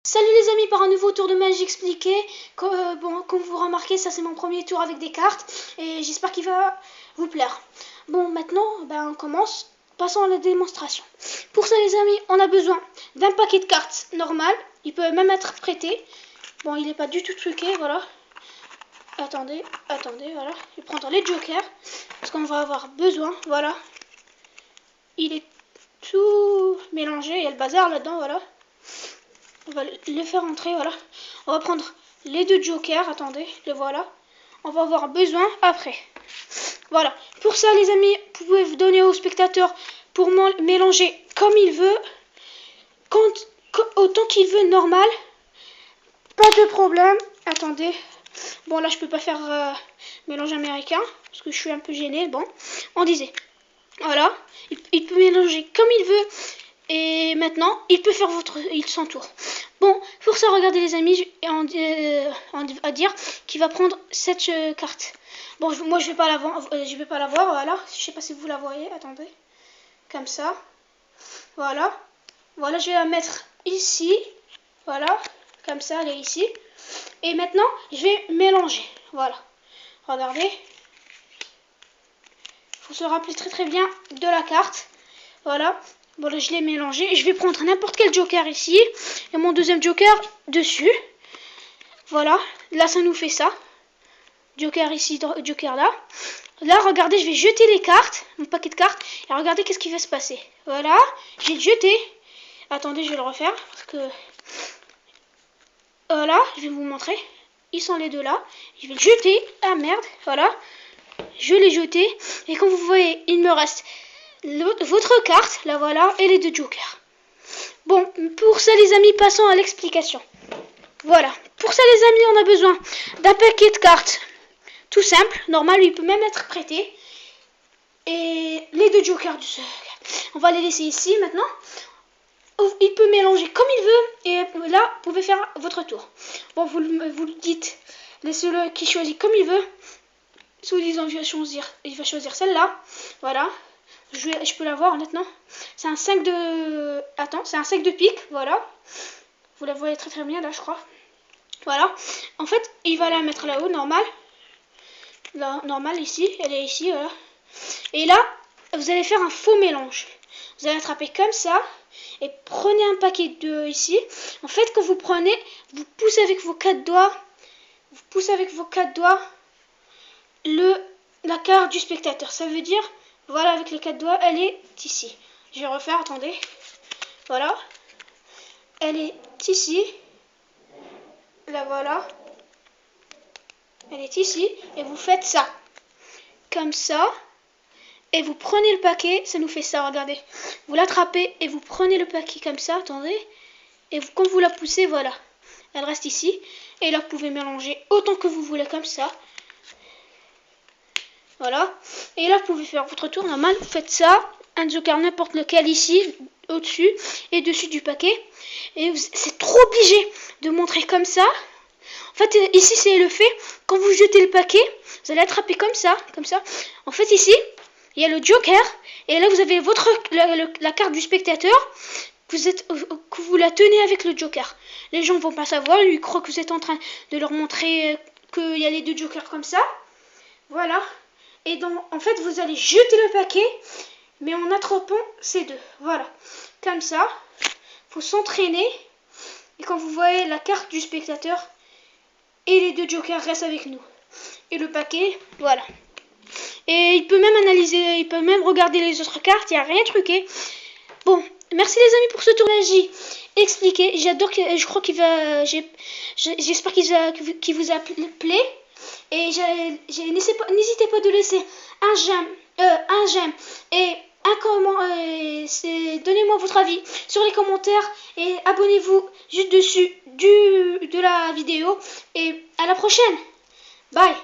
Salut les amis, par un nouveau tour de magie expliqué. Comme vous remarquez, ça c'est mon premier tour avec des cartes et j'espère qu'il va vous plaire. Bon, maintenant, on commence. Passons à la démonstration. Pour ça les amis, on a besoin d'un paquet de cartes normal. Il peut même être prêté. Bon, il n'est pas du tout truqué, voilà. Attendez, voilà. Je vais prendre les jokers parce qu'on va avoir besoin, voilà. Il est tout mélangé, il y a le bazar là-dedans, voilà. On va le faire entrer, voilà. On va prendre les deux jokers, attendez, les voilà. On va avoir besoin après. Voilà. Pour ça, les amis, vous pouvez vous donner au spectateur pour mélanger comme il veut. Autant qu'il veut, normal. Pas de problème. Attendez. Bon, là, je peux pas faire mélange américain parce que je suis un peu gênée. Bon, on disait. Voilà. Il peut mélanger comme il veut. Et maintenant, il peut faire son tour. Bon, pour ça, regardez les amis, on va dire qu'il va prendre cette carte. Bon, moi je vais pas la voir, voilà. Je sais pas si vous la voyez, attendez. Comme ça. Voilà. Voilà, je vais la mettre ici. Voilà. Comme ça, elle est ici. Et maintenant, je vais mélanger. Voilà. Regardez. Il faut se rappeler très bien de la carte. Voilà. Bon, là, je l'ai mélangé. Je vais prendre n'importe quel joker ici. Et mon deuxième joker dessus. Voilà. Là, ça nous fait ça. Joker ici, joker là. Là, regardez, je vais jeter les cartes. Mon paquet de cartes. Et regardez qu'est-ce qui va se passer. Voilà. J'ai jeté. Attendez, je vais le refaire. Parce que... Voilà. Je vais vous montrer. Ils sont les deux là. Je vais le jeter. Ah, merde. Voilà. Je l'ai jeté. Et comme vous voyez, il me reste... votre carte, la voilà, et les deux jokers. Bon, pour ça les amis, passons à l'explication. Voilà, pour ça les amis, on a besoin d'un paquet de cartes, tout simple, normal, il peut même être prêté. Et les deux jokers du seul. On va les laisser ici maintenant. Il peut mélanger comme il veut, et là, vous pouvez faire votre tour. Bon, vous le dites, laissez-le qui choisit comme il veut. Soi-disant, il va choisir celle-là, voilà. Je peux la voir maintenant. C'est un 5 de... Attends, c'est un 5 de pique, voilà. Vous la voyez très bien là, je crois. Voilà. En fait, il va la mettre là-haut, normal. Là, normal, ici. Elle est ici, voilà. Et là, vous allez faire un faux mélange. Vous allez attraper comme ça. Et prenez un paquet de ici. En fait, quand vous prenez, vous poussez avec vos 4 doigts. Vous poussez avec vos 4 doigts la carte du spectateur. Ça veut dire... Voilà, avec les 4 doigts, elle est ici. Je vais refaire, attendez. Voilà. Elle est ici. Là, voilà. Elle est ici. Et vous faites ça. Comme ça. Et vous prenez le paquet. Ça nous fait ça, regardez. Vous l'attrapez et vous prenez le paquet comme ça, attendez. Et quand vous la poussez, voilà. Elle reste ici. Et là, vous pouvez mélanger autant que vous voulez comme ça. Voilà. Et là, vous pouvez faire votre tour normal. Vous faites ça. Un joker n'importe lequel ici, au-dessus et dessus du paquet. Et c'est trop obligé de montrer comme ça. En fait, ici, c'est le fait. Quand vous jetez le paquet, vous allez attraper comme ça. En fait, ici, il y a le joker. Et là, vous avez la carte du spectateur. Que vous la tenez avec le joker. Les gens ne vont pas savoir. Ils croient que vous êtes en train de leur montrer qu'il y a les deux jokers comme ça. Voilà. Et donc, en fait, vous allez jeter le paquet, mais en attrapant ces deux. Voilà. Comme ça. Il faut s'entraîner. Et quand vous voyez la carte du spectateur, et les deux jokers restent avec nous. Et le paquet, voilà. Et il peut même analyser, il peut même regarder les autres cartes, il n'y a rien truqué. Bon, merci les amis pour ce tour de magie expliqué. J'adore, je crois qu'il va... J'espère qu'il vous a plu. Et n'hésitez pas de laisser un j'aime et un comment. Donnez-moi votre avis sur les commentaires et abonnez-vous juste dessus de la vidéo. Et à la prochaine. Bye.